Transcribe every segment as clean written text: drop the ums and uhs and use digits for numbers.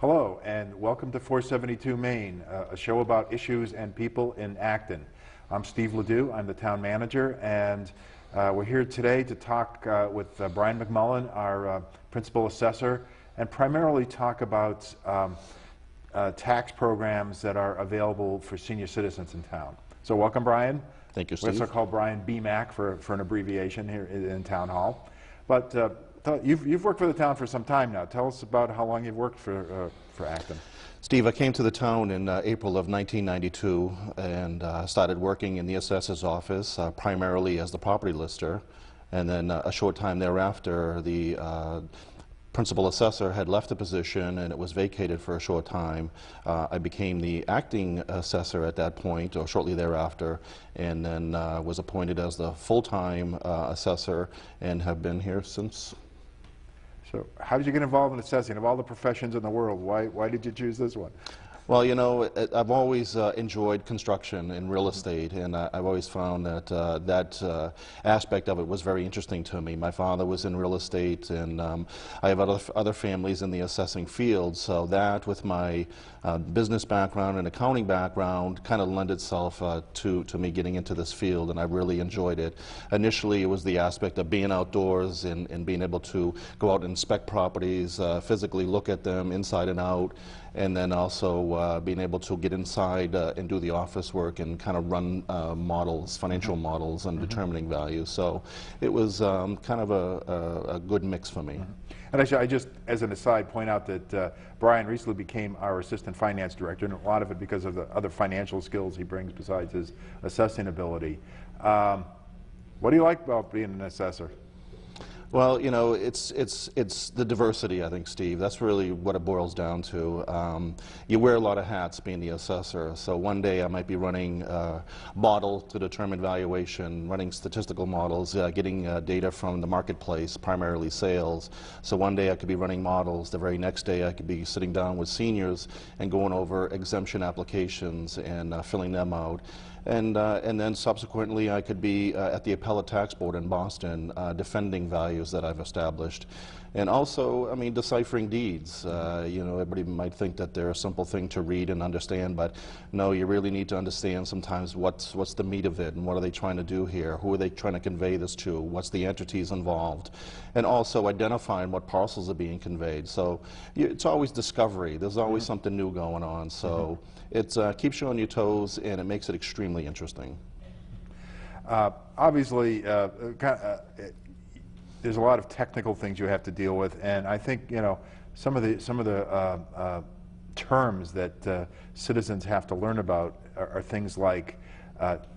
Hello, and welcome to 472 Main, a show about issues and people in Acton. I'm Steve Ledoux, I'm the town manager, and we're here today to talk with Brian McMullen, our principal assessor, and primarily talk about tax programs that are available for senior citizens in town. So welcome, Brian. Thank you, Steve. We also call Brian BMAC for an abbreviation here in Town Hall. But you've worked for the town for some time now. Tell us about how long you've worked for Acton. Steve, I came to the town in April of 1992 and started working in the assessor's office, primarily as the property lister. And then a short time thereafter, the principal assessor had left the position and it was vacated for a short time. I became the acting assessor at that point, or shortly thereafter, and then was appointed as the full-time assessor and have been here since. So how did you get involved in assessing? Of all the professions in the world, why did you choose this one? Well, you know, I've always enjoyed construction and real estate, and I've always found that that aspect of it was very interesting to me. My father was in real estate, and I have other families in the assessing field, so that with my business background and accounting background kind of lent itself to me getting into this field, and I really enjoyed it. Initially, it was the aspect of being outdoors and being able to go out and inspect properties, physically look at them inside and out, and then also being able to get inside and do the office work and kind of run models, financial models, and determining value. So it was kind of a good mix for me. And I just, as an aside, point out that Brian recently became our assistant finance director, and a lot of it because of the other financial skills he brings besides his assessing ability. What do you like about being an assessor? Well, you know, it's the diversity, I think, Steve. That's really what it boils down to. You wear a lot of hats being the assessor. So one day I might be running model to determine valuation, running statistical models, getting data from the marketplace, primarily sales. So one day I could be running models. The very next day I could be sitting down with seniors and going over exemption applications and filling them out. And then subsequently I could be at the Appellate Tax Board in Boston defending values that I've established. And also, I mean, deciphering deeds. You know, everybody might think that they're a simple thing to read and understand, but no, you really need to understand sometimes what's the meat of it and what are they trying to do here, who are they trying to convey this to, what's the entities involved, and also identifying what parcels are being conveyed. So it's always discovery. There's always something new going on. So it keeps you on your toes and it makes it extremely interesting. Obviously, there's a lot of technical things you have to deal with, and I think, you know, some of the terms that citizens have to learn about are things like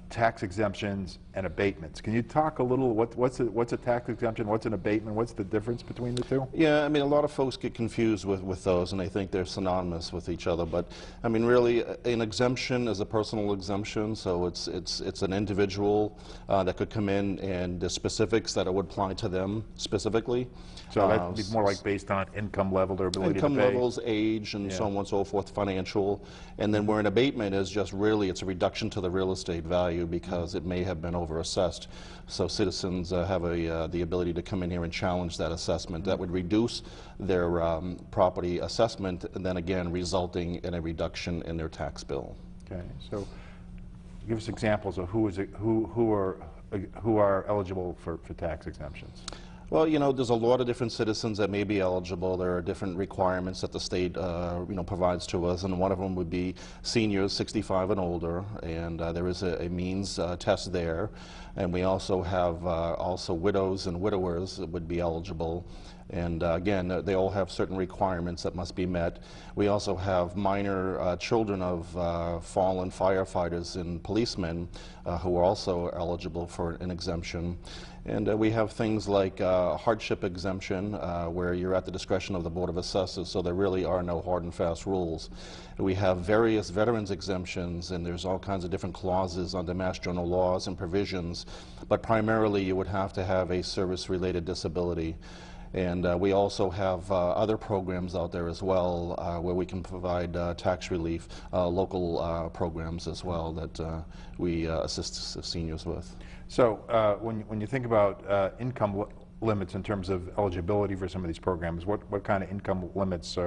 tax exemptions and abatements. Can you talk a little, what's a tax exemption, what's an abatement, what's the difference between the two? Yeah, I mean, a lot of folks get confused with those and they think they're synonymous with each other, but I mean, really, an exemption is a personal exemption, so it's an individual that could come in and the specifics that it would apply to them specifically. So that would be more like based on income level, their ability to pay? Income levels, age, and so on and so forth, financial. And then where an abatement is just really, it's a reduction to the real estate value because it may have been over-assessed. So citizens have the ability to come in here and challenge that assessment. That would reduce their property assessment, and then again resulting in a reduction in their tax bill. Okay, so give us examples of who are eligible for tax exemptions. Well, you know, there's a lot of different citizens that may be eligible. There are different requirements that the state, you know, provides to us, and one of them would be seniors 65 and older, and there is a means test there. And we also have also widows and widowers that would be eligible. And again, they all have certain requirements that must be met. We also have minor children of fallen firefighters and policemen who are also eligible for an exemption. And we have things like hardship exemption, where you're at the discretion of the Board of Assessors, so there really are no hard and fast rules. We have various veterans exemptions, and there's all kinds of different clauses under Mass General laws and provisions, but primarily you would have to have a service-related disability. And we also have other programs out there as well where we can provide tax relief, local programs as well that we assist seniors with. So when you think about income limits in terms of eligibility for some of these programs, what kind of income limits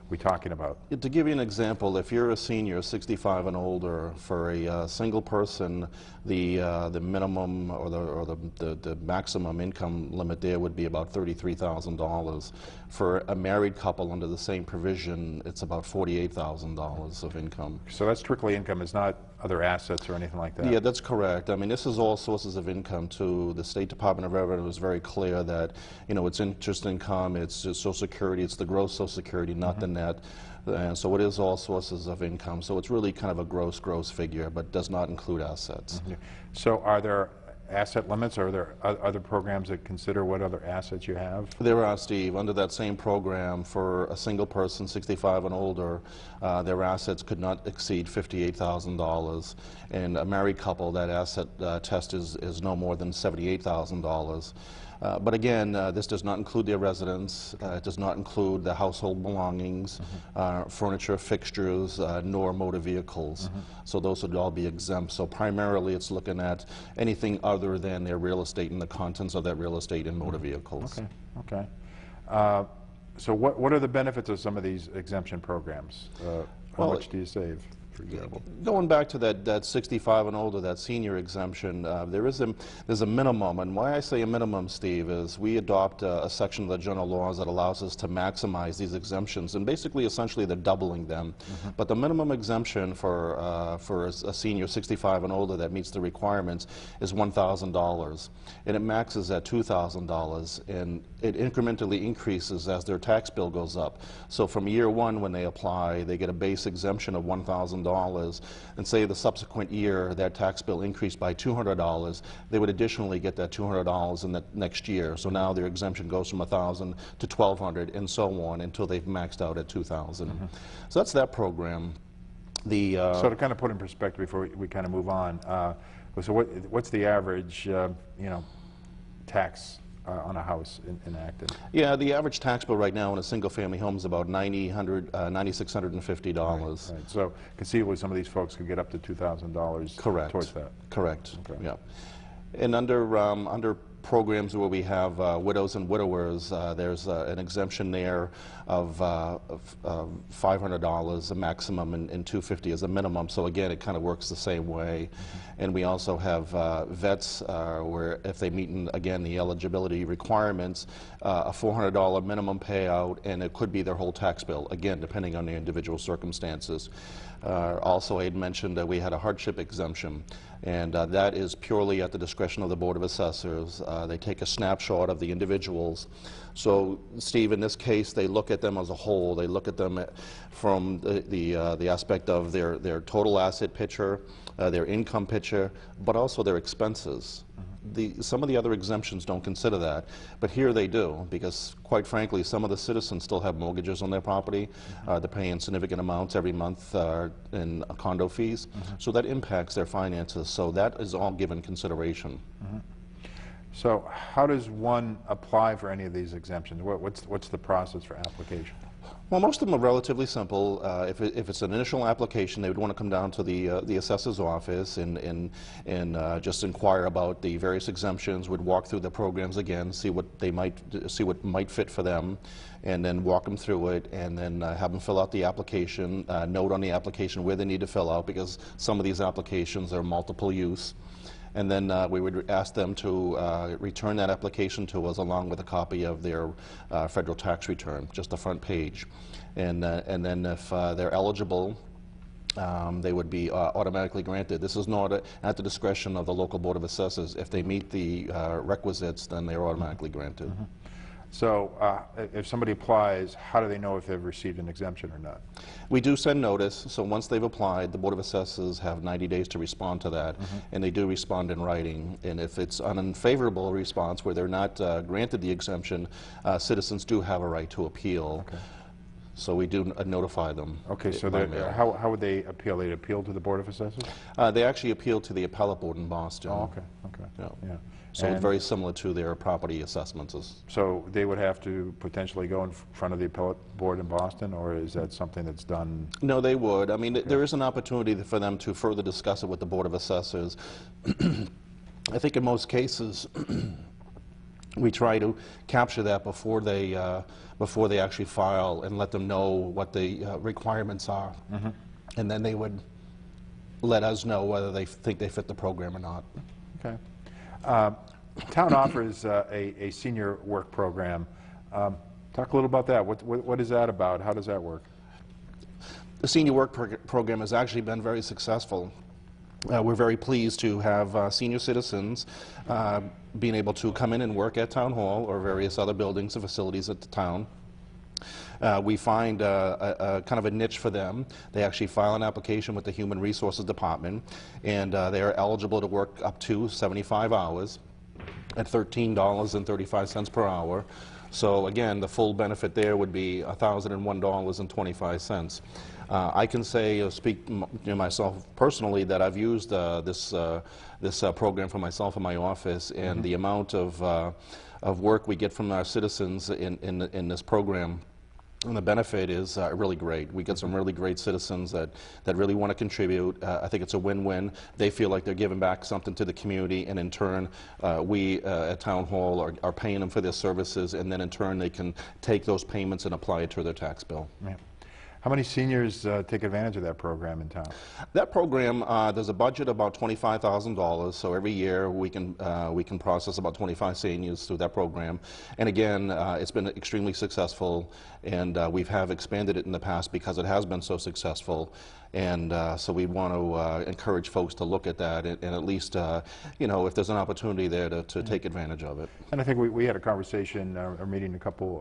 we talking about? To give you an example, if you're a senior, 65 and older, for a single person, the minimum or the maximum income limit there would be about $33,000. For a married couple under the same provision, it's about $48,000 of income. So that's strictly income, it's not other assets or anything like that? Yeah, that's correct. I mean, this is all sources of income too. The State Department of Revenue was very clear that, you know, it's interest income, it's Social Security, it's the gross Social Security, not the net. And so it is all sources of income. So it's really kind of a gross figure, but does not include assets. So are there asset limits? Are there other programs that consider what other assets you have? There are, Steve. Under that same program, for a single person, 65 and older, their assets could not exceed $58,000. And a married couple, that asset test is no more than $78,000. But again, this does not include their residence. It does not include the household belongings, furniture, fixtures, nor motor vehicles. So those would all be exempt. So primarily it's looking at anything other than their real estate and the contents of that real estate and motor vehicles. Okay. So what are the benefits of some of these exemption programs? How much do you save, for example? Going back to that 65 and older, that senior exemption, there's a minimum, and why I say a minimum, Steve, is we adopt a section of the general laws that allows us to maximize these exemptions, and basically, essentially, they're doubling them. But the minimum exemption for a senior 65 and older that meets the requirements is $1,000, and it maxes at $2,000, and it incrementally increases as their tax bill goes up. So from year one, when they apply, they get a base exemption of $1,000, and say the subsequent year that tax bill increased by $200, they would additionally get that $200 in the next year. So now their exemption goes from $1,000 to $1,200 and so on until they've maxed out at $2,000. So that's that program. So to kind of put in perspective before we kind of move on, so what's the average tax on a house in Acton? Yeah, the average tax bill right now in a single-family home is about $9,650. Right. So conceivably, some of these folks could get up to $2,000 Correct. towards that. Correct. Okay. Yeah. And under programs where we have widows and widowers, there's an exemption there of $500, a maximum, and $250 as a minimum. So again, it kind of works the same way. And we also have vets where if they meet, again, the eligibility requirements, a $400 minimum payout, and it could be their whole tax bill, again, depending on their individual circumstances. Also, I had mentioned that we had a hardship exemption, and that is purely at the discretion of the Board of Assessors. They take a snapshot of the individuals. So, Steve, in this case, they look at them as a whole. They look at them from the aspect of their total asset picture, their income picture, but also their expenses. Some of the other exemptions don't consider that, but here they do, because quite frankly, some of the citizens still have mortgages on their property. They're paying significant amounts every month in condo fees, so that impacts their finances. So that is all given consideration. So how does one apply for any of these exemptions? What's the process for application? Well, most of them are relatively simple. If it's an initial application, they would want to come down to the assessor's office and just inquire about the various exemptions. Would walk through the programs again, see what might fit for them, and then walk them through it, and then have them fill out the application. Note on the application where they need to fill out, because some of these applications are multiple use. And then we would ask them to return that application to us along with a copy of their federal tax return, just the front page. And then if they're eligible, they would be automatically granted. This is not at the discretion of the local Board of Assessors. If they meet the requisites, then they're automatically granted. So if somebody applies, how do they know if they've received an exemption or not? We do send notice, so once they've applied, the Board of Assessors have 90 days to respond to that, and they do respond in writing. And if it's an unfavorable response where they're not granted the exemption, citizens do have a right to appeal. Okay. So we do notify them. Okay, so how would they appeal? They'd appeal to the Board of Assessors? They actually appeal to the appellate board in Boston. Oh, okay. Yeah. So it's very similar to their property assessments. So they would have to potentially go in front of the appellate board in Boston, or is that something that's done? No, they would. I mean, there is an opportunity for them to further discuss it with the Board of Assessors. I think in most cases, we try to capture that before they actually file and let them know what the requirements are. And then they would let us know whether they think they fit the program or not. Okay. Town offers a senior work program. Talk a little about that. What is that about? How does that work? The senior work program has actually been very successful. We're very pleased to have senior citizens being able to come in and work at Town Hall or various other buildings and facilities at the town. We find a kind of a niche for them. They actually file an application with the Human Resources Department, and they are eligible to work up to 75 hours at $13.35 per hour. So again, the full benefit there would be $1,001.25. I can say, speak myself personally, that I've used this program for myself in my office, and the amount of work we get from our citizens in this program, and the benefit is really great. We get some really great citizens that really want to contribute. I think it's a win-win. They feel like they're giving back something to the community, and in turn, we at Town Hall are paying them for their services, and then in turn they can take those payments and apply it to their tax bill. Yeah. How many seniors take advantage of that program in town? That program, there's a budget about $25,000, so every year we can process about 25 seniors through that program. And again, it's been extremely successful, and we have expanded it in the past because it has been so successful. And so we want to encourage folks to look at that, and at least, you know, if there's an opportunity there to take advantage of it. And I think we had a conversation, a meeting a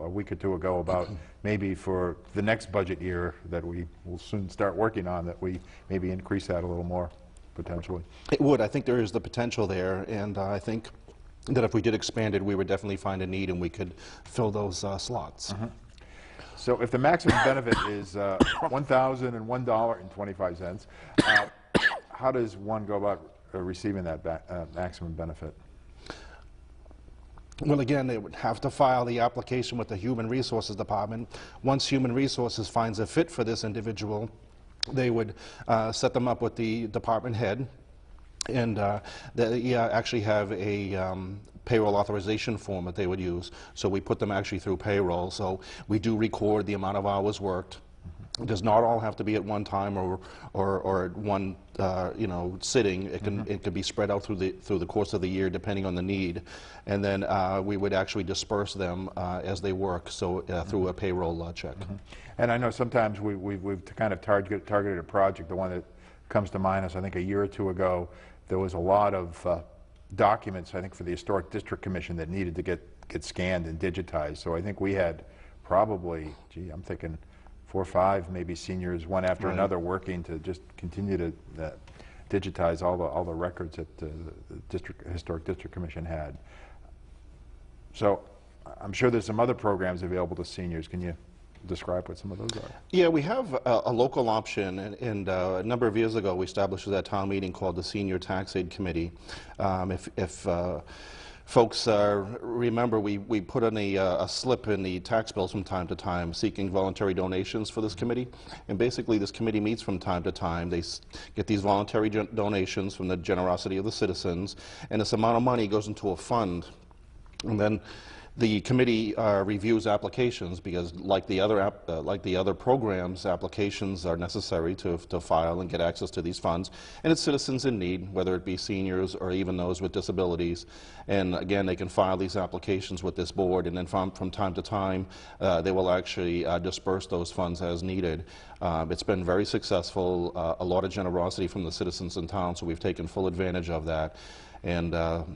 week or two ago about maybe for the next budget year that we will soon start working on, that we maybe increase that a little more, potentially. It would. I think there is the potential there, and I think that if we did expand it, we would definitely find a need and we could fill those slots. So if the maximum benefit is $1,001.25, how does one go about receiving that maximum benefit? Well, again, they would have to file the application with the Human Resources Department. Once Human Resources finds a fit for this individual, they would set them up with the department head, and they actually have a payroll authorization form that they would use. So we put them actually through payroll. So we do record the amount of hours worked. It does not all have to be at one time or at one you know, sitting. It can it can be spread out through the course of the year depending on the need, and then we would actually disperse them as they work. So through a payroll check. And I know sometimes we've kind of targeted a project. The one that comes to mind is, I think, a year or two ago, there was a lot of documents, I think, for the Historic District Commission that needed to get scanned and digitized. So I think we had probably, gee, I'm thinking 4 or 5 maybe seniors, one after another, working to just continue to digitize all the records that the Historic District Commission had. So I'm sure there's some other programs available to seniors. Can you describe what some of those are? Yeah, we have a local option, and a number of years ago we established that town meeting called the Senior Tax Aid Committee. If folks remember, we put in a slip in the tax bills from time to time seeking voluntary donations for this committee, and basically this committee meets from time to time. They get these voluntary donations from the generosity of the citizens, and this amount of money goes into a fund, and then the committee reviews applications, because like the other programs, applications are necessary to file and get access to these funds. And it's citizens in need, whether it be seniors or even those with disabilities. And again, they can file these applications with this board, and then from time to time, they will actually disperse those funds as needed. It's been very successful, a lot of generosity from the citizens in town, so we've taken full advantage of that. And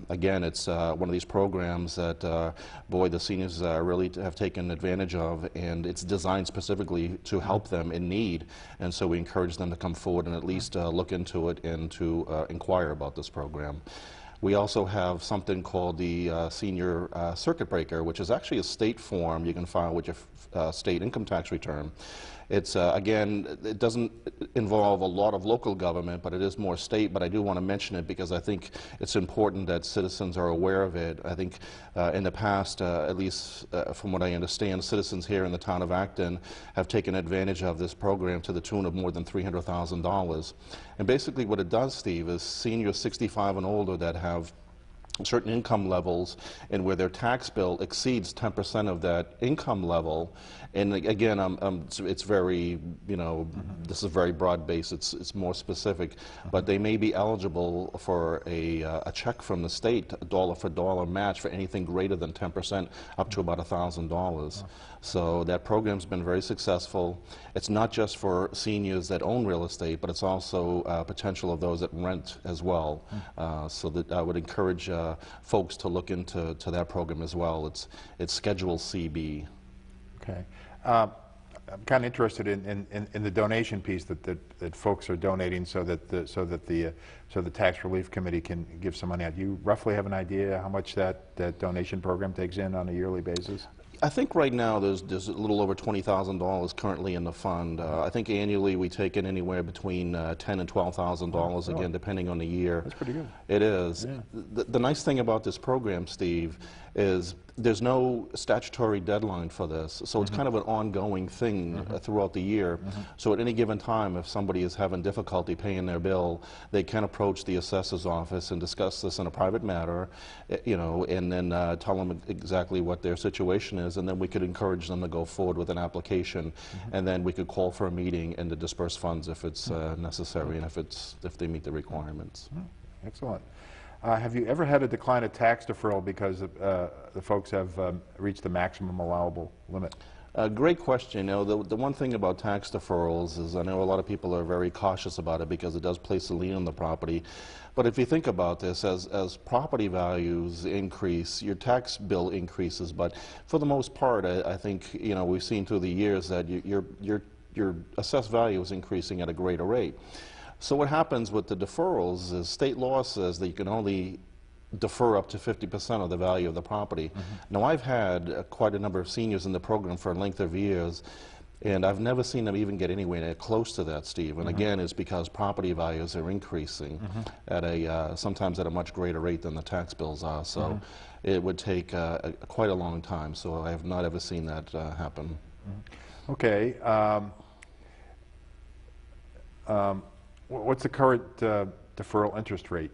again, it's one of these programs that, boy, the seniors really have taken advantage of, and it's designed specifically to help them in need. And so we encourage them to come forward and at least look into it and to inquire about this program. We also have something called the Senior Circuit Breaker, which is actually a state form you can file with your state income tax return. It's, again, it doesn't involve a lot of local government, but it is more state. But I do want to mention it because I think it's important that citizens are aware of it. I think in the past, at least from what I understand, citizens here in the town of Acton have taken advantage of this program to the tune of more than $300,000. And basically what it does, Steve, is seniors 65 and older that have certain income levels and where their tax bill exceeds 10% of that income level. And again, it's very, you know, this is very broad-based, it's more specific, but they may be eligible for a check from the state, a dollar-for-dollar match for anything greater than 10%, up to about $1,000. So that program's been very successful. It's not just for seniors that own real estate, but it's also potential of those that rent as well. So that I would encourage folks to look into that program as well. It's Schedule CB. Okay. I'm kind of interested in the donation piece that folks are donating so that the tax relief committee can give some money out. Do you roughly have an idea how much that donation program takes in on a yearly basis? I think right now there's a little over $20,000 currently in the fund. I think annually we take in anywhere between $10,000 and $12,000 again, depending on the year. That's pretty good. It is. Yeah. The nice thing about this program, Steve, is there's no statutory deadline for this, so it's kind of an ongoing thing throughout the year. So at any given time, if somebody is having difficulty paying their bill, they can approach the assessor's office and discuss this in a private matter, you know, and then tell them exactly what their situation is, and then we could encourage them to go forward with an application, and then we could call for a meeting and to disperse funds if it's necessary and if they meet the requirements. Excellent. Have you ever had a decline of tax deferral because the folks have reached the maximum allowable limit? Great question. You know, the one thing about tax deferrals is I know a lot of people are very cautious about it because it does place a lien on the property. But if you think about this, as property values increase, your tax bill increases. But for the most part, I think, you know, we've seen through the years that your assessed value is increasing at a greater rate. So what happens with the deferrals is state law says that you can only defer up to 50% of the value of the property. Now, I've had quite a number of seniors in the program for a length of years, and I've never seen them even get anywhere close to that, Steve. And again, it's because property values are increasing at sometimes at a much greater rate than the tax bills are. So it would take quite a long time. So I have not ever seen that happen. Okay. What's the current deferral interest rate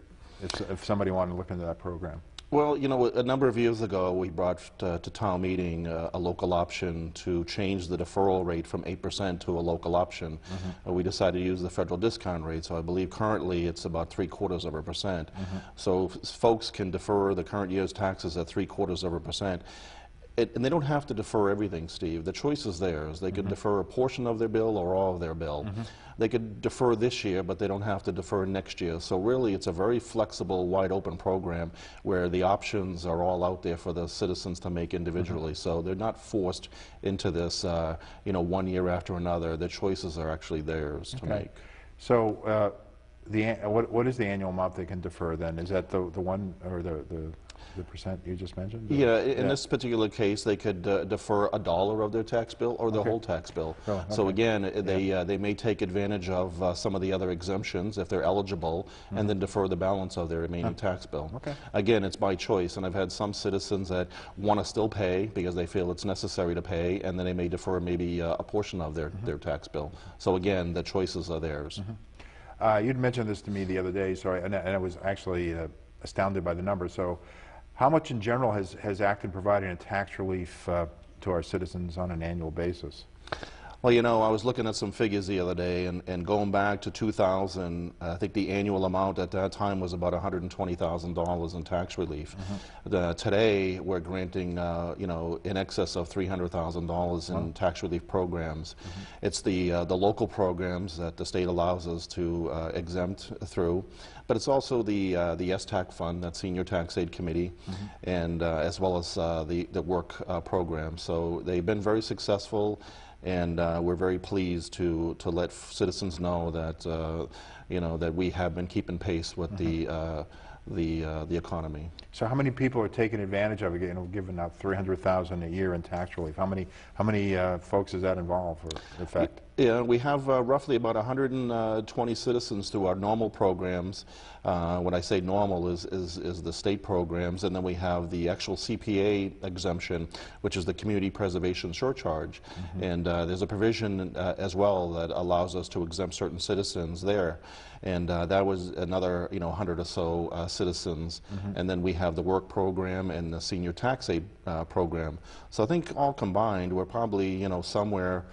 if somebody wanted to look into that program? Well, you know, a number of years ago, we brought to town meeting a local option to change the deferral rate from 8% to a local option. We decided to use the federal discount rate, so I believe currently it's about 0.75%. So folks can defer the current year's taxes at 0.75%. And they don't have to defer everything, Steve. The choice is theirs. They could defer a portion of their bill or all of their bill. They could defer this year, but they don't have to defer next year. So really, it's a very flexible, wide-open program where the options are all out there for the citizens to make individually. So they're not forced into this, you know, one year after another. The choices are actually theirs to make. So what is the annual amount they can defer then? Is that the one or the percent you just mentioned? Yeah, in this particular case, they could defer $1 of their tax bill or the whole tax bill. So again, they may take advantage of some of the other exemptions if they're eligible, and then defer the balance of their remaining tax bill. Again, it's by choice, and I've had some citizens that want to still pay because they feel it's necessary to pay, and then they may defer maybe a portion of their tax bill. So again, the choices are theirs. You'd mentioned this to me the other day, so and I was actually astounded by the numbers. So how much in general has Acton provided in tax relief to our citizens on an annual basis? Well, you know, I was looking at some figures the other day, and going back to 2000, I think the annual amount at that time was about $120,000 in tax relief. Today, we're granting, you know, in excess of $300,000 in tax relief programs. It's the local programs that the state allows us to exempt through, but it's also the STAC fund, that Senior Tax Aid Committee, and as well as the work program. So they've been very successful. And we're very pleased to let citizens know that you know, that we have been keeping pace with the economy. So how many people are taking advantage of it? You know, giving out $300,000 a year in tax relief. How many folks does that involve or affect? Yeah, we have roughly about 120 citizens through our normal programs. When I say normal is the state programs, and then we have the actual CPA exemption, which is the community preservation surcharge. And there's a provision as well that allows us to exempt certain citizens there. And that was another, 100 or so citizens. And then we have the work program and the senior tax aid program. So I think all combined, we're probably, somewhere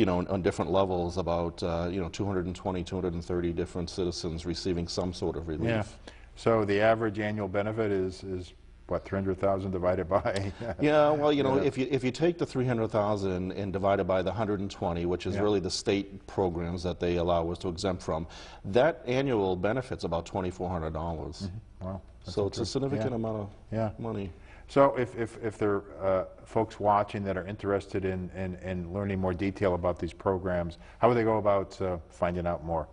on different levels, about 220, 230 different citizens receiving some sort of relief. Yeah. So the average annual benefit is what, 300,000 divided by? Yeah, well, if you take the 300,000 and divide it by the 120, which is really the state programs that they allow us to exempt from, that annual benefit's about $2,400. Wow. So it's a significant amount of money. So if there are folks watching that are interested in learning more detail about these programs, how would they go about finding out more?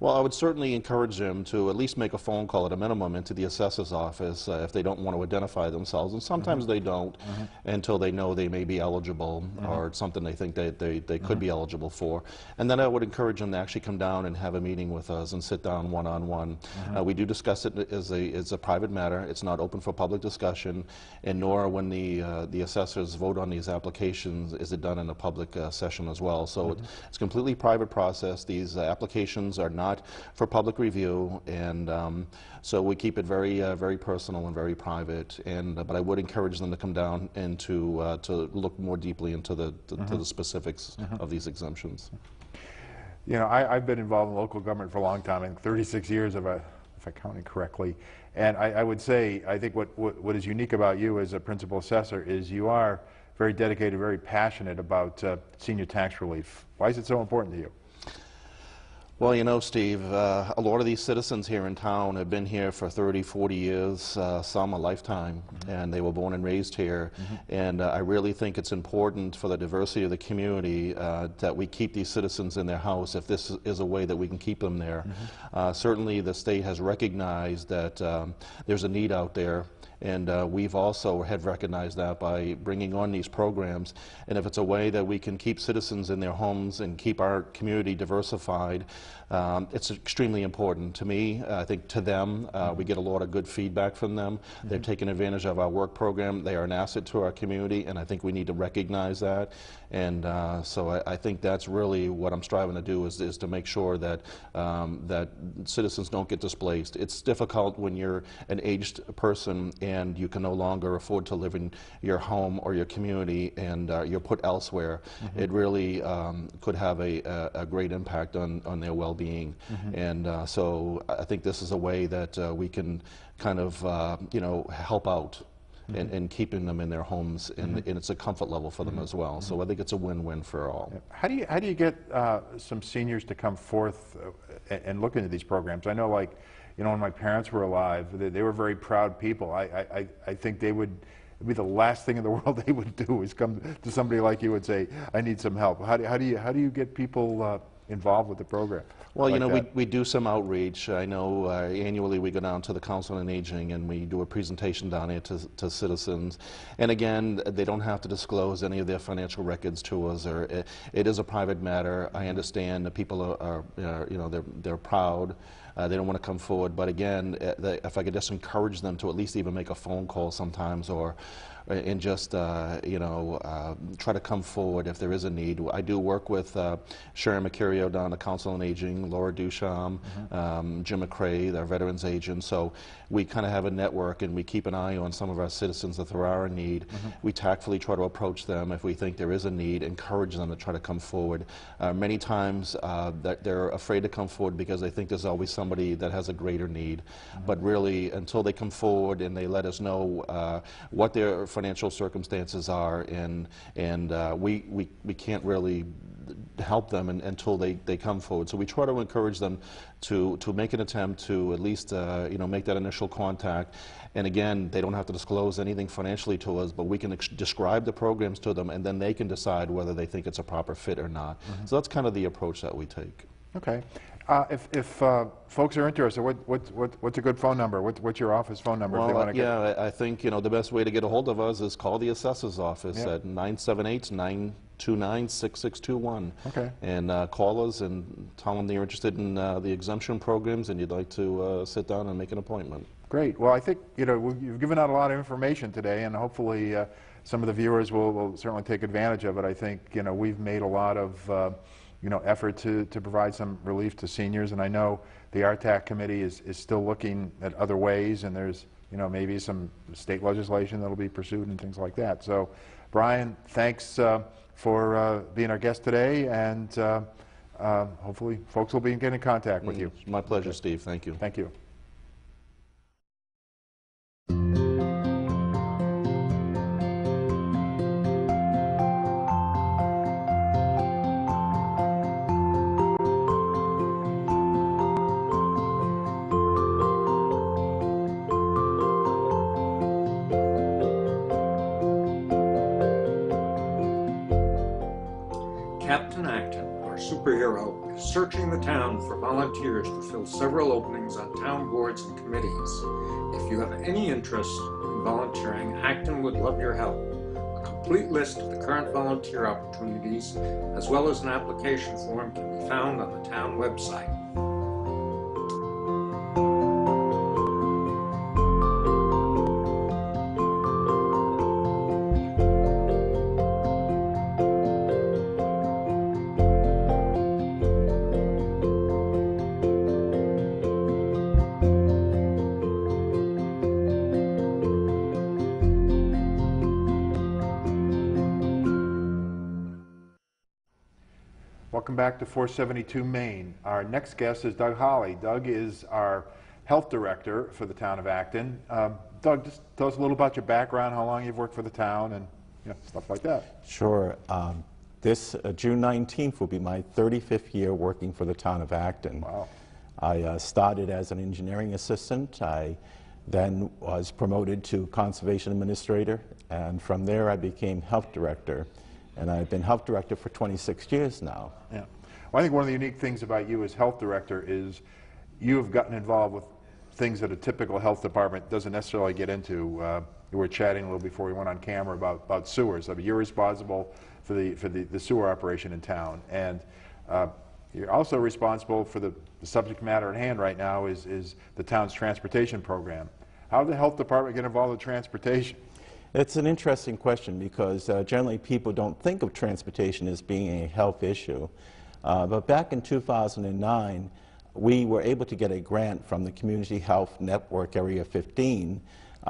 Well, I would certainly encourage them to at least make a phone call at a minimum into the assessor's office if they don't want to identify themselves. And sometimes they don't until they know they may be eligible or it's something they think they could be eligible for. And then I would encourage them to actually come down and have a meeting with us and sit down one-on-one. We do discuss it as a private matter. It's not open for public discussion, and nor when the assessors vote on these applications is it done in a public session as well. So it's a completely private process. These applications are not for public review, and so we keep it very, very personal and very private. And but I would encourage them to come down and to look more deeply into the specifics of these exemptions. I've been involved in local government for a long time, I think 36 years, if I'm counting correctly. And I would say, I think what is unique about you as a principal assessor is you are very dedicated, very passionate about senior tax relief. Why is it so important to you? Well, Steve, a lot of these citizens here in town have been here for 30, 40 years, some a lifetime, and they were born and raised here. And I really think it's important for the diversity of the community that we keep these citizens in their house if this is a way that we can keep them there. Certainly the state has recognized that there's a need out there, and we've also have recognized that by bringing on these programs. And if it's a way that we can keep citizens in their homes and keep our community diversified, it's extremely important to me. I think to them, we get a lot of good feedback from them. They've taken advantage of our work program. They are an asset to our community, and I think we need to recognize that. And so I think that's really what I'm striving to do is to make sure that that citizens don't get displaced. It's difficult when you're an aged person and you can no longer afford to live in your home or your community, and you're put elsewhere. It really could have a great impact on their well-being. And so I think this is a way that we can kind of help out in keeping them in their homes, and it's a comfort level for them as well. So I think it's a win-win for all. How do you get some seniors to come forth and look into these programs? I know, like, when my parents were alive, they were very proud people. I think they would, it'd be the last thing in the world they would do is come to somebody like you and say, I need some help. How do you get people involved with the program? Well, we do some outreach. I know annually we go down to the Council on Aging and we do a presentation down here to citizens. And again, they don't have to disclose any of their financial records to us. Or it is a private matter. I understand that people are they're proud. They don't want to come forward. But again, if I could just encourage them to at least even make a phone call sometimes, and just try to come forward if there is a need. I do work with Sharon Mercurio down at the Council on Aging, Laura Dusham, Jim McCrae, our veterans agent. So we kind of have a network, and we keep an eye on some of our citizens if there are a need. We tactfully try to approach them if we think there is a need, encourage them to try to come forward. Many times that they're afraid to come forward because they think there's always somebody that has a greater need. But really, until they come forward and they let us know what their financial circumstances are, and we can't really help them until they come forward. So we try to encourage them to make an attempt to at least make that initial contact. And again, they don't have to disclose anything financially to us, but we can describe the programs to them, and then they can decide whether they think it's a proper fit or not. So that's kind of the approach that we take. Okay. If folks are interested, what's a good phone number? What's your office phone number? Well, if they want to I think the best way to get a hold of us is call the assessor's office at 829-6621. Okay. And call us and tell them you're interested in the exemption programs and you'd like to sit down and make an appointment. Great. Well, I think, you've given out a lot of information today, and hopefully some of the viewers will certainly take advantage of it. I think, we've made a lot of, effort to provide some relief to seniors, and I know the RTAC committee is still looking at other ways, and there's, maybe some state legislation that'll be pursued and things like that. So, Brian, thanks for being our guest today, and hopefully folks will be getting in contact with you. It's my pleasure, Steve. Thank you. Thank you. Captain Acton, our superhero, is searching the town for volunteers to fill several openings on town boards and committees. If you have any interest in volunteering, Acton would love your help. A complete list of the current volunteer opportunities, as well as an application form, can be found on the town website. Welcome back to 472 Main. Our next guest is Doug Holly. Doug is our health director for the town of Acton. Doug, just tell us a little about your background, how long you've worked for the town, and stuff like that. Sure. This June 19th will be my 35th year working for the town of Acton. Wow. I started as an engineering assistant. I then was promoted to conservation administrator, and from there I became health director. And I've been health director for 26 years now. Yeah. Well, I think one of the unique things about you as health director is you have gotten involved with things that a typical health department doesn't necessarily get into. We were chatting a little before we went on camera about sewers. I mean, you're responsible for the sewer operation in town, and you're also responsible for the subject matter at hand right now is the town's transportation program. How did the health department get involved with transportation? It's an interesting question because generally people don't think of transportation as being a health issue. But back in 2009, we were able to get a grant from the Community Health Network Area 15,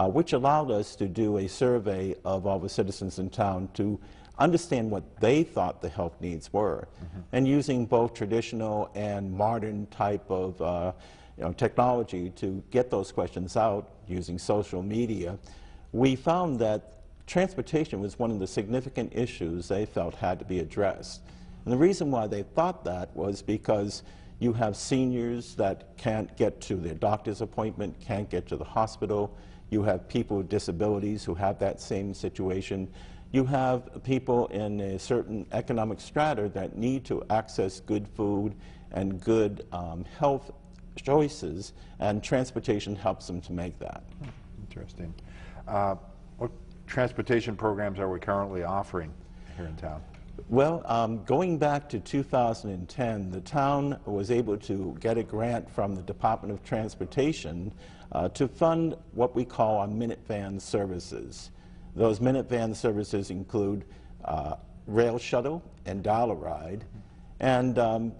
which allowed us to do a survey of all the citizens in town to understand what they thought the health needs were. Mm-hmm. And using both traditional and modern type of technology to get those questions out using social media, we found that transportation was one of the significant issues they felt had to be addressed. And the reason why they thought that was because you have seniors that can't get to their doctor's appointment, can't get to the hospital. You have people with disabilities who have that same situation. You have people in a certain economic strata that need to access good food and good health choices, and transportation helps them to make that. Interesting. What transportation programs are we currently offering here in town? Well, going back to 2010, the town was able to get a grant from the Department of Transportation to fund what we call our Minute Van services. Those Minute Van services include Rail Shuttle and Dollar Ride. And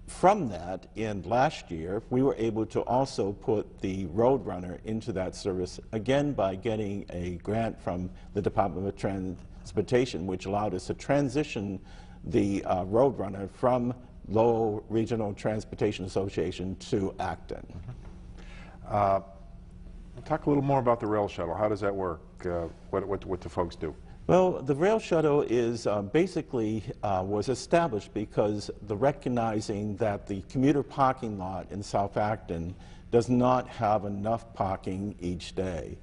from that, in last year, we were able to also put the Roadrunner into that service, again by getting a grant from the Department of Transportation, which allowed us to transition the Roadrunner from Lowell Regional Transportation Association to Acton. Talk a little more about the Rail Shuttle. How does that work? What do folks do? Well, the Rail Shuttle is basically was established because the recognizing that the commuter parking lot in South Acton does not have enough parking each day.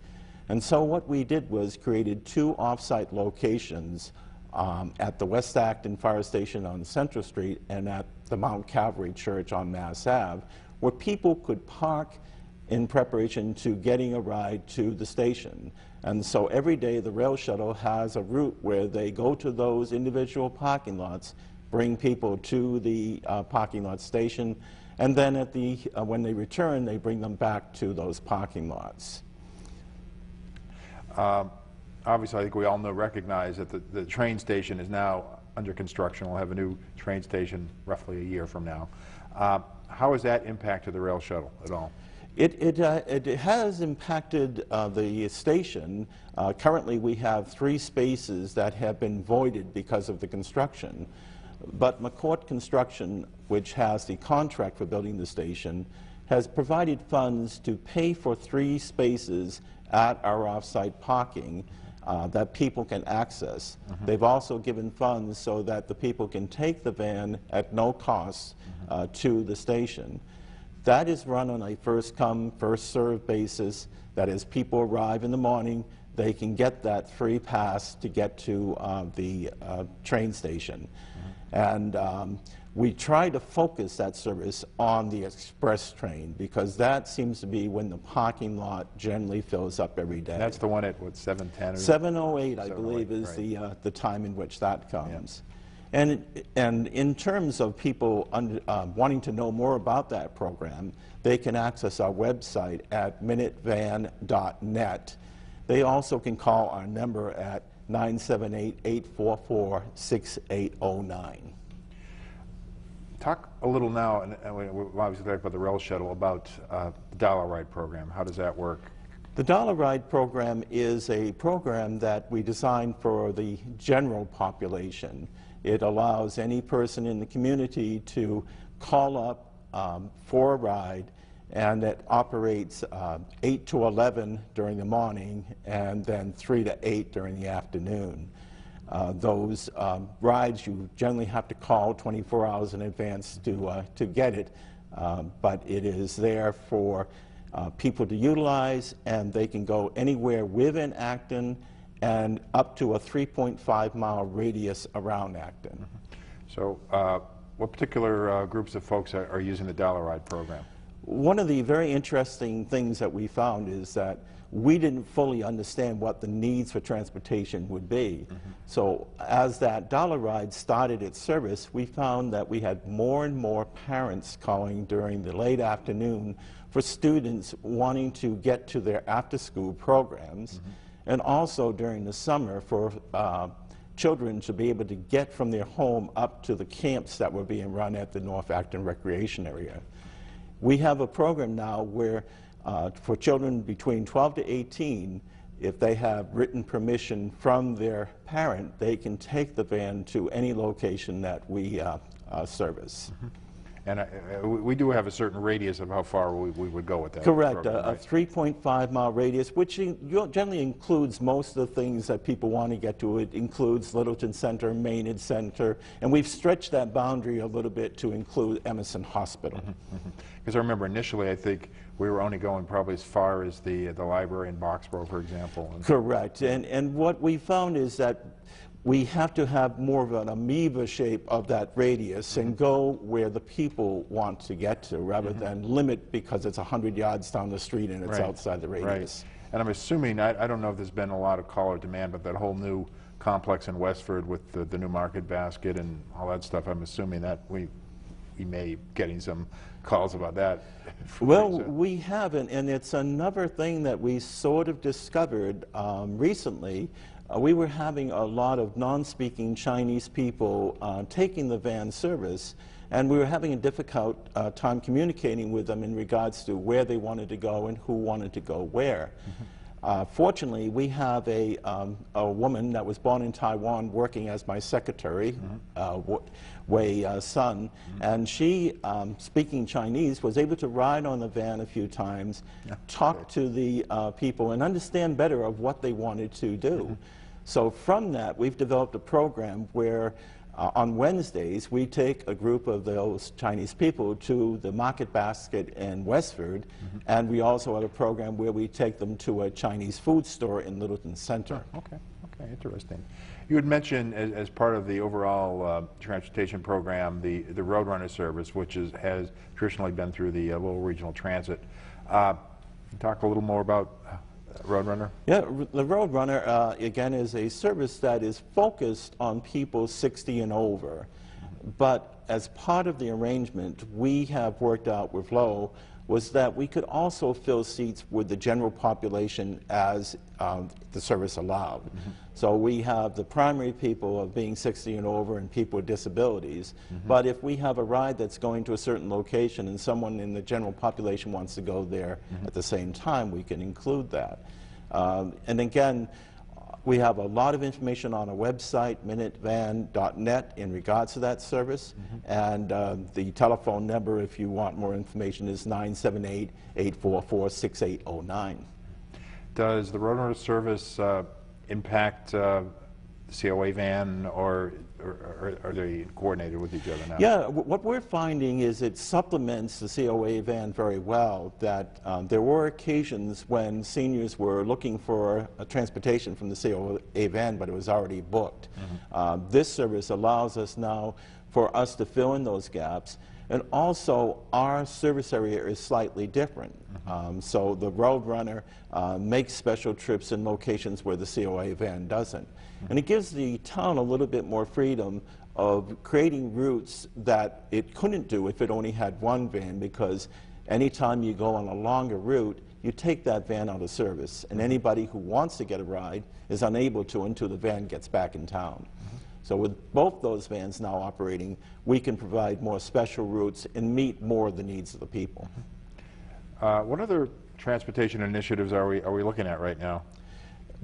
And so what we did was created 2 off-site locations at the West Acton Fire Station on Central Street and at the Mount Calvary Church on Mass Ave, where people could park in preparation to getting a ride to the station. And so every day the rail shuttle has a route where they go to those individual parking lots, bring people to the parking lot station, and then at the, when they return, they bring them back to those parking lots. Obviously, I think we all recognize that the train station is now under construction. We'll have a new train station roughly a year from now. How has that impacted the rail shuttle at all? It has impacted the station. Currently, we have 3 spaces that have been voided because of the construction. But McCourt Construction, which has the contract for building the station, has provided funds to pay for 3 spaces at our off-site parking that people can access. They've also given funds so that the people can take the van at no cost to the station. That is run on a first-come, first-served basis. That is, people arrive in the morning, they can get that free pass to get to the train station. And we try to focus that service on the express train because that seems to be when the parking lot generally fills up every day. That's the one at, what, 7:10? 7:08, I 7:08, believe, is right. the time in which that comes. Yeah. And in terms of people wanting to know more about that program, they can access our website at minutevan.net. They also can call our number at 978-844-6809. Talk a little now, and we'll obviously talk about the rail shuttle, about the Dollar Ride program. How does that work? The Dollar Ride program is a program that we designed for the general population. It allows any person in the community to call up for a ride, and it operates 8 to 11 during the morning and then 3 to 8 during the afternoon. Those rides, you generally have to call 24 hours in advance to get it, but it is there for people to utilize, and they can go anywhere within Acton and up to a 3.5-mile radius around Acton. So what particular groups of folks are using the Dollar Ride program? One of the very interesting things that we found is that we didn't fully understand what the needs for transportation would be. So as that Dollar Ride started its service, we found that we had more and more parents calling during the late afternoon for students wanting to get to their after-school programs, and also during the summer for children to be able to get from their home up to the camps that were being run at the North Acton Recreation Area. We have a program now where for children between 12 to 18, if they have written permission from their parent, they can take the van to any location that we service. And we do have a certain radius of how far we would go with that. Correct, program, a right? 3.5-mile radius, which generally includes most of the things that people want to get to. It includes Littleton Center, Maynard Center, and we've stretched that boundary a little bit to include Emerson Hospital. Because I remember initially, I think we were only going probably as far as the library in Boxborough, for example. Correct, and what we found is that we have to have more of an amoeba shape of that radius and go where the people want to get to, rather than limit because it's 100 yards down the street and it's outside the radius. Right. And I'm assuming, I don't know if there's been a lot of call or demand, but that whole new complex in Westford with the new market basket and all that stuff, I'm assuming that we may be getting some calls about that. Well, we haven't, and it's another thing that we sort of discovered recently. We were having a lot of non-speaking Chinese people taking the van service, and we were having a difficult time communicating with them in regards to where they wanted to go and who wanted to go where. Fortunately, we have a woman that was born in Taiwan working as my secretary, Wei Sun, and she, speaking Chinese, was able to ride on the van a few times, talk to the people, and understand better of what they wanted to do. So from that, we've developed a program where on Wednesdays, we take a group of those Chinese people to the Market Basket in Westford, and we also have a program where we take them to a Chinese food store in Littleton Center. Okay, interesting. You had mentioned as part of the overall transportation program, the Roadrunner service, which has traditionally been through the Lowell Regional Transit. Talk a little more about Roadrunner. Yeah, the Roadrunner, again, is a service that is focused on people 60 and over. But as part of the arrangement, we have worked out with Lowe was that we could also fill seats with the general population as the service allowed. So we have the primary people of being 60 and over and people with disabilities. But if we have a ride that's going to a certain location and someone in the general population wants to go there at the same time, we can include that. And again, we have a lot of information on our website, minutevan.net, in regards to that service. And the telephone number, if you want more information, is 978-844-6809. Does the Roadrunner service impact the COA van, or are they coordinated with each other now? Yeah, what we're finding is it supplements the COA van very well. That there were occasions when seniors were looking for a transportation from the COA van, but it was already booked. This service allows us now for us to fill in those gaps. And also, our service area is slightly different. So the Roadrunner makes special trips in locations where the COA van doesn't. And it gives the town a little bit more freedom of creating routes that it couldn't do if it only had one van, because anytime you go on a longer route, you take that van out of service, and anybody who wants to get a ride is unable to until the van gets back in town. So with both those vans now operating, we can provide more special routes and meet more of the needs of the people. What other transportation initiatives are we looking at right now?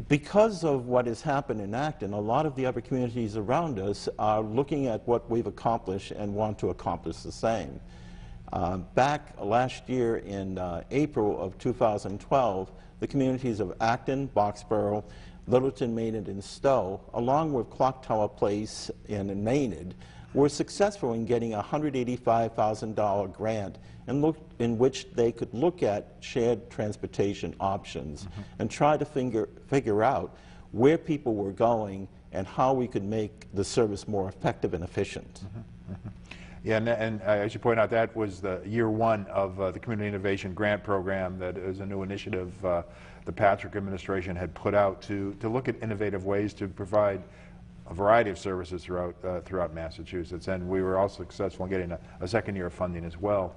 Because of what has happened in Acton, a lot of the other communities around us are looking at what we've accomplished and want to accomplish the same. Back last year in April of 2012, the communities of Acton, Boxborough, Littleton, Maynard, and Stowe, along with Clock Tower Place in Maynard, were successful in getting a $185,000 grant in which they could look at shared transportation options and try to figure out where people were going and how we could make the service more effective and efficient. Yeah, and as you point out, that was the year one of the Community Innovation Grant Program. That is a new initiative the Patrick administration had put out to look at innovative ways to provide a variety of services throughout Massachusetts. And we were also successful in getting a second year of funding as well.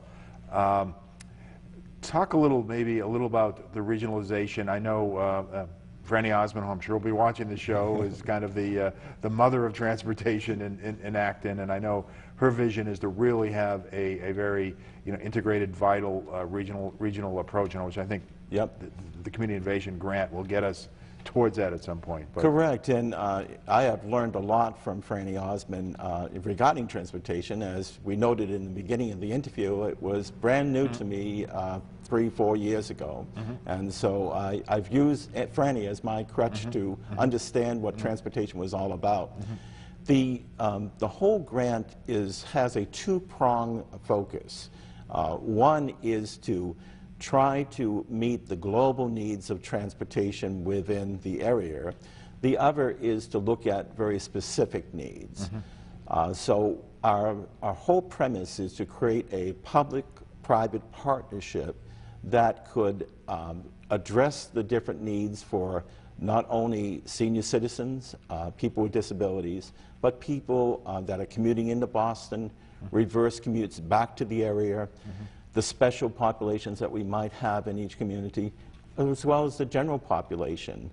Talk maybe a little about the regionalization. I know Franny Osmond, who I'm sure will be watching the show, is kind of the mother of transportation in Acton, and I know her vision is to really have a very integrated, vital regional approach, which I think the Community Innovation Grant will get us towards that at some point. But correct, and I have learned a lot from Franny Osmond regarding transportation. As we noted in the beginning of the interview, it was brand new to me 3-4 years ago, and so I've used Franny as my crutch to understand what transportation was all about. The whole grant has a two-prong focus. One is to try to meet the global needs of transportation within the area. The other is to look at very specific needs. So our whole premise is to create a public-private partnership that could address the different needs for not only senior citizens, people with disabilities, but people that are commuting into Boston, reverse commutes back to the area, the special populations that we might have in each community, as well as the general population.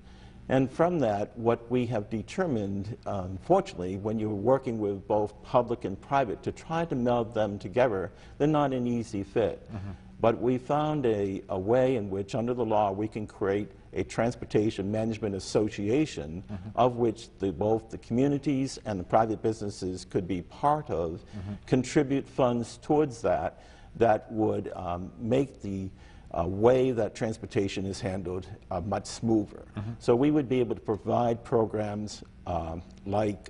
And from that, what we have determined, unfortunately, when you're working with both public and private, to try to meld them together, they're not an easy fit. But we found a way in which, under the law, we can create a transportation management association of which both the communities and the private businesses could be part of, contribute funds towards that would make the way that transportation is handled much smoother. So we would be able to provide programs like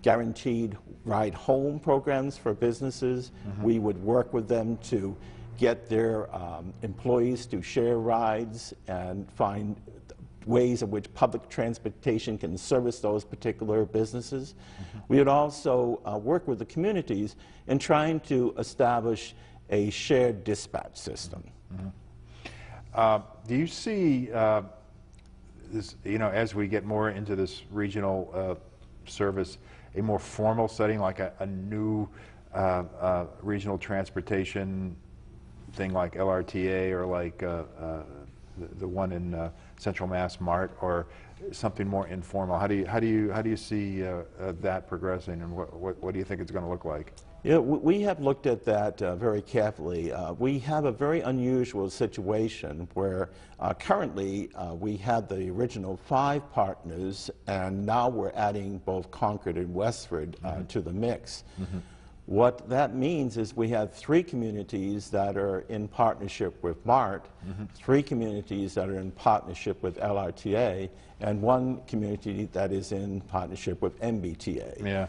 guaranteed ride home programs for businesses. We would work with them to get their employees to share rides and find ways in which public transportation can service those particular businesses. We would also work with the communities in trying to establish a shared dispatch system. Do you see this, as we get more into this regional service, a more formal setting, like a new regional transportation thing like LRTA, or like the one in Central Mass Mart, or something more informal? How do you see that progressing, and what do you think it's going to look like? Yeah, we have looked at that very carefully. We have a very unusual situation where currently we had the original 5 partners, and now we're adding both Concord and Westford to the mix. What that means is we have 3 communities that are in partnership with MART, 3 communities that are in partnership with LRTA, and 1 community that is in partnership with MBTA. Yeah.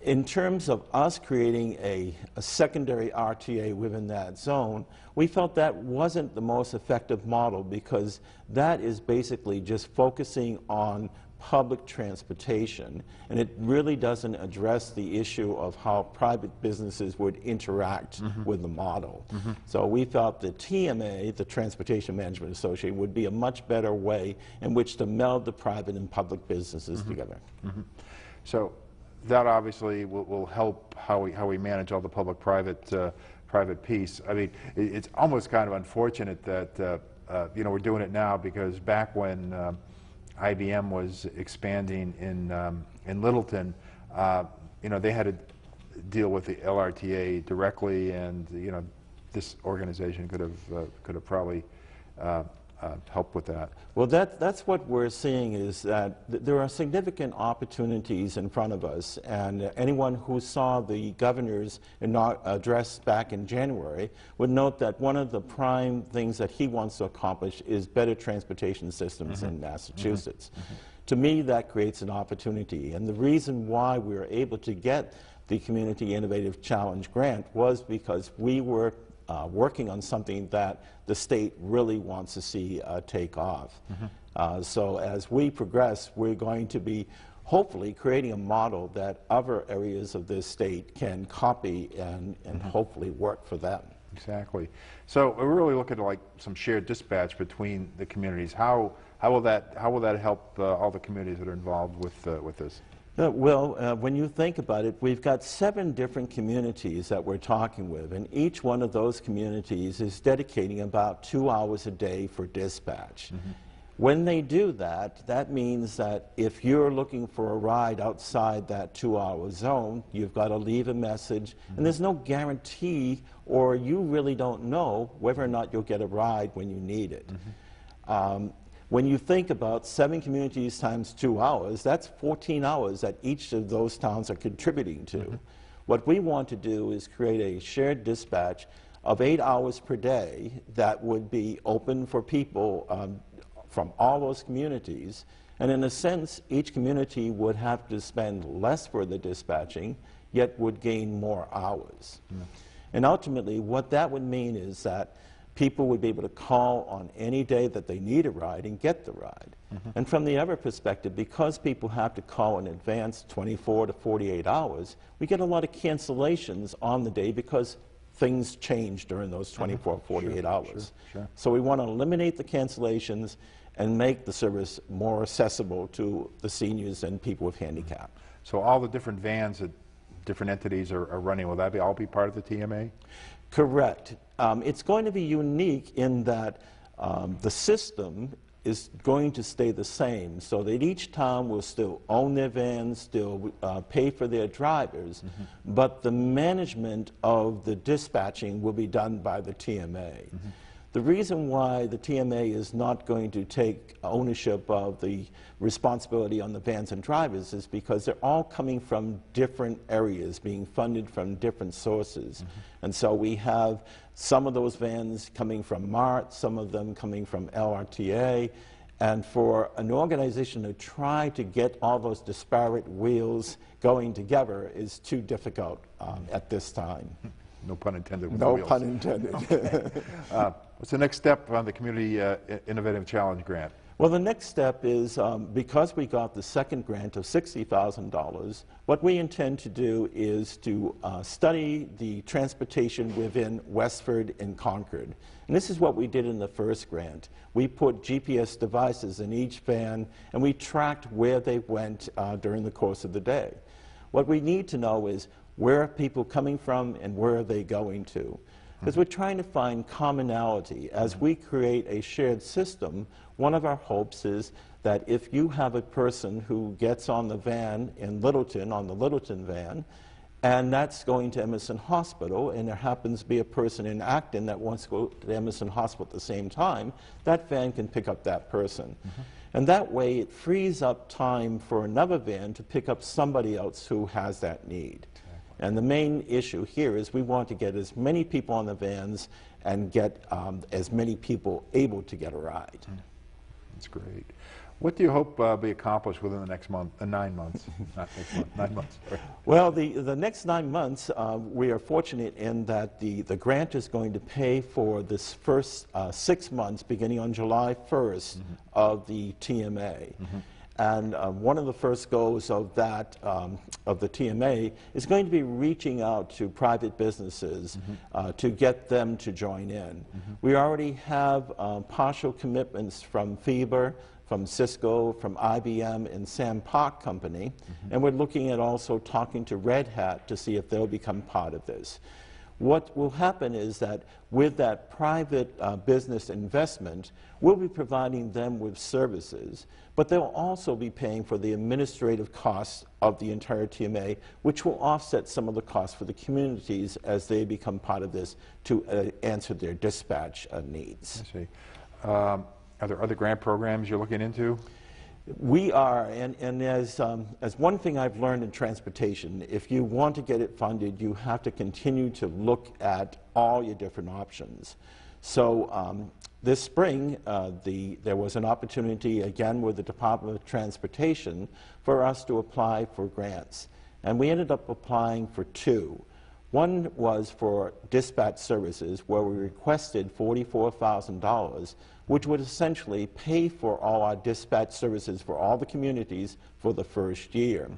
In terms of us creating a secondary RTA within that zone, we felt that wasn't the most effective model, because that is basically just focusing on public transportation, and it really doesn't address the issue of how private businesses would interact with the model. So we felt the TMA, the Transportation Management Association, would be a much better way in which to meld the private and public businesses together. So that obviously will help how we manage all the public-private piece. I mean, it's almost kind of unfortunate that we're doing it now, because back when IBM was expanding in Littleton, they had to deal with the LRTA directly, and this organization could have probably helped with that. Well, that's what we're seeing, is that there are significant opportunities in front of us, and anyone who saw the governor's address back in January would note that one of the prime things that he wants to accomplish is better transportation systems in Massachusetts. To me, that creates an opportunity, and the reason why we were able to get the Community Innovative Challenge grant was because we were working on something that the state really wants to see take off. So as we progress, we're going to be hopefully creating a model that other areas of this state can copy and hopefully work for them. Exactly. So we're really looking at like some shared dispatch between the communities. How will that help all the communities that are involved with this? Well, when you think about it, we've got 7 different communities that we're talking with, and each one of those communities is dedicating about 2 hours a day for dispatch. When they do that, that means that if you're looking for a ride outside that 2-hour zone, you've got to leave a message, and there's no guarantee, or you really don't know whether or not you'll get a ride when you need it. When you think about 7 communities times 2 hours, that's 14 hours that each of those towns are contributing to. What we want to do is create a shared dispatch of 8 hours per day that would be open for people from all those communities. And in a sense, each community would have to spend less for the dispatching, yet would gain more hours. And ultimately, what that would mean is that people would be able to call on any day that they need a ride and get the ride. And from the other perspective, because people have to call in advance 24 to 48 hours, we get a lot of cancellations on the day because things change during those 24, 48 hours. So we want to eliminate the cancellations and make the service more accessible to the seniors and people with handicap. So all the different vans that different entities are running, will that all be part of the TMA? Correct. It's going to be unique in that the system is going to stay the same, so that each town will still own their vans, still pay for their drivers, but the management of the dispatching will be done by the TMA. The reason why the TMA is not going to take ownership of the responsibility on the vans and drivers is because they're all coming from different areas, being funded from different sources. And so we have some of those vans coming from MART, some of them coming from LRTA, and for an organization to try to get all those disparate wheels going together is too difficult at this time. No pun intended with no the wheels. pun intended. What's the next step on the Community Innovative Challenge grant? Well, the next step is, because we got the second grant of $60,000, what we intend to do is to study the transportation within Westford and Concord. And this is what we did in the first grant. We put GPS devices in each van, and we tracked where they went during the course of the day. What we need to know is where are people coming from and where are they going to? Because we're trying to find commonality. As we create a shared system, one of our hopes is that if you have a person who gets on the van in Littleton, on the Littleton van, and that's going to Emerson Hospital, and there happens to be a person in Acton that wants to go to Emerson Hospital at the same time, that van can pick up that person. And that way it frees up time for another van to pick up somebody else who has that need. And the main issue here is we want to get as many people on the vans and get as many people able to get a ride. That's great. What do you hope be accomplished within the next month, 9 months? Not next month, 9 months. Sorry. Well, the next 9 months, we are fortunate in that the grant is going to pay for this first 6 months, beginning on July 1st, of the TMA. And one of the first goals of that, of the TMA, is going to be reaching out to private businesses to get them to join in. We already have partial commitments from FIBA, from Cisco, from IBM, and Sam Park Company, and we're looking at also talking to Red Hat to see if they'll become part of this. What will happen is that with that private business investment, we'll be providing them with services, but they'll also be paying for the administrative costs of the entire TMA, which will offset some of the costs for the communities as they become part of this to answer their dispatch needs. I see. Are there other grant programs you're looking into? We are, and as one thing I've learned in transportation, if you want to get it funded, you have to continue to look at all your different options. So this spring, there was an opportunity, again with the Department of Transportation, for us to apply for grants. And we ended up applying for 2. One was for dispatch services, where we requested $44,000, which would essentially pay for all our dispatch services for all the communities for the first year.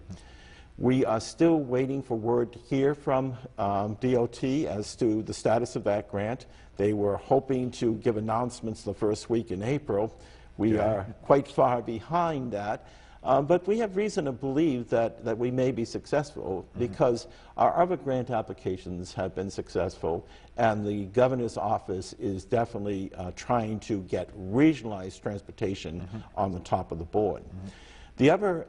We are still waiting for word here from DOT as to the status of that grant. They were hoping to give announcements the first week in April. We are quite far behind that. But we have reason to believe that we may be successful because our other grant applications have been successful, and the governor's office is definitely trying to get regionalized transportation on the top of the board. The other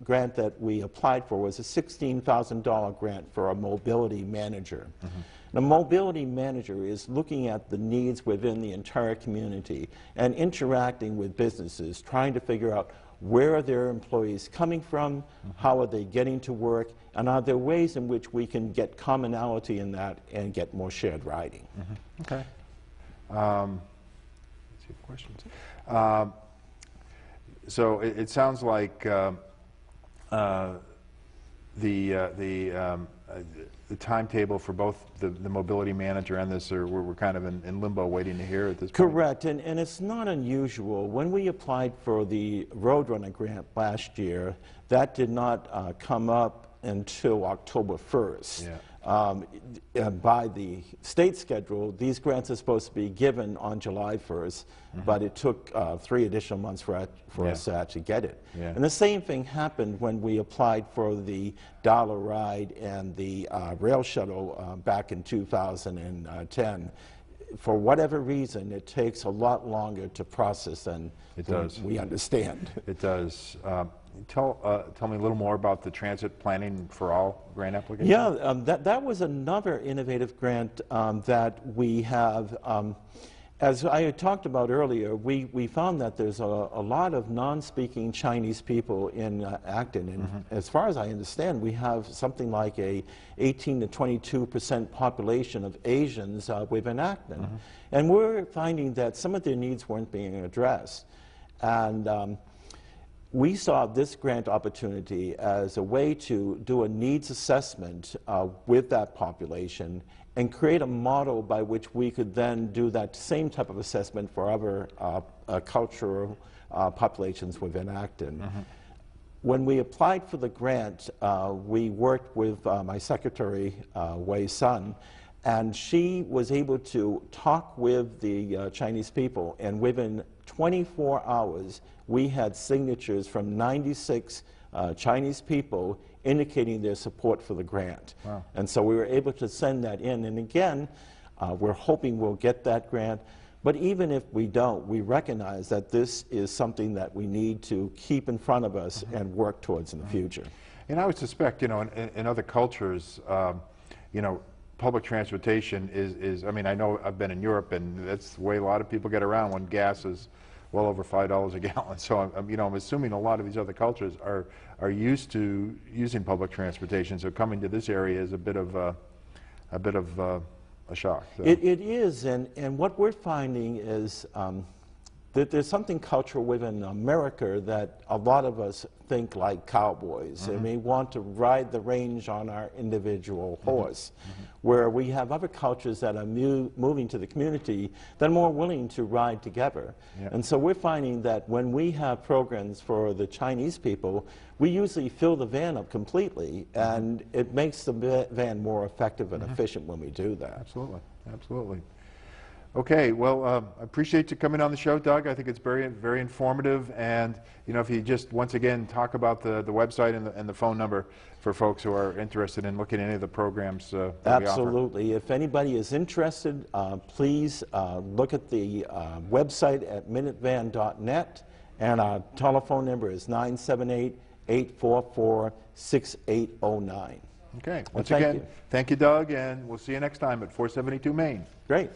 grant that we applied for was a $16,000 grant for a mobility manager. The mobility manager is looking at the needs within the entire community and interacting with businesses, trying to figure out where are their employees coming from, how are they getting to work, and are there ways in which we can get commonality in that and get more shared riding. Okay. Let's see questions. So it sounds like the timetable for both the mobility manager and this, we're kind of in limbo waiting to hear at this point. Correct, and it's not unusual. When we applied for the Roadrunner grant last year, that did not come up until October 1st. By the state schedule, these grants are supposed to be given on July 1st, but it took 3 additional months for us to actually get it. And the same thing happened when we applied for the Dollar Ride and the rail shuttle back in 2010. For whatever reason, it takes a lot longer to process than we understand. It does. Tell me a little more about the Transit Planning for All grant application. Yeah, that was another innovative grant that we have. As I had talked about earlier, we found that there's a lot of non-speaking Chinese people in Acton, and as far as I understand, we have something like a 18 to 22% population of Asians within Acton. And we're finding that some of their needs weren't being addressed. And we saw this grant opportunity as a way to do a needs assessment with that population and create a model by which we could then do that same type of assessment for other cultural populations within Acton. When we applied for the grant, we worked with my secretary, Wei Sun, and she was able to talk with the Chinese people, and within 24 hours, we had signatures from 96 Chinese people indicating their support for the grant. Wow. And so we were able to send that in. And again, we're hoping we'll get that grant. But even if we don't, we recognize that this is something that we need to keep in front of us and work towards in the future. And I would suspect, you know, in other cultures, you know, public transportation is, I mean, I know I've been in Europe, and that's the way a lot of people get around when gas is well over $5 a gallon. So, you know, I'm assuming a lot of these other cultures are used to using public transportation. So coming to this area is a bit of a shock. So. It is, and what we're finding is that there's something cultural within America that a lot of us think like cowboys, and we want to ride the range on our individual horse, where we have other cultures that are moving to the community that are more willing to ride together. Yeah. And so we're finding that when we have programs for the Chinese people, we usually fill the van up completely, and it makes the van more effective and efficient when we do that. Absolutely, absolutely. Okay, well, I appreciate you coming on the show, Doug. I think it's very, very informative. And you know, if you just once again talk about the website and the phone number for folks who are interested in looking at any of the programs that we offer. Absolutely. If anybody is interested, please look at the website at minutevan.net, and our telephone number is 978-844-6809. Okay, once thank again, you. thank you, Doug, and we'll see you next time at 472 Main. Great.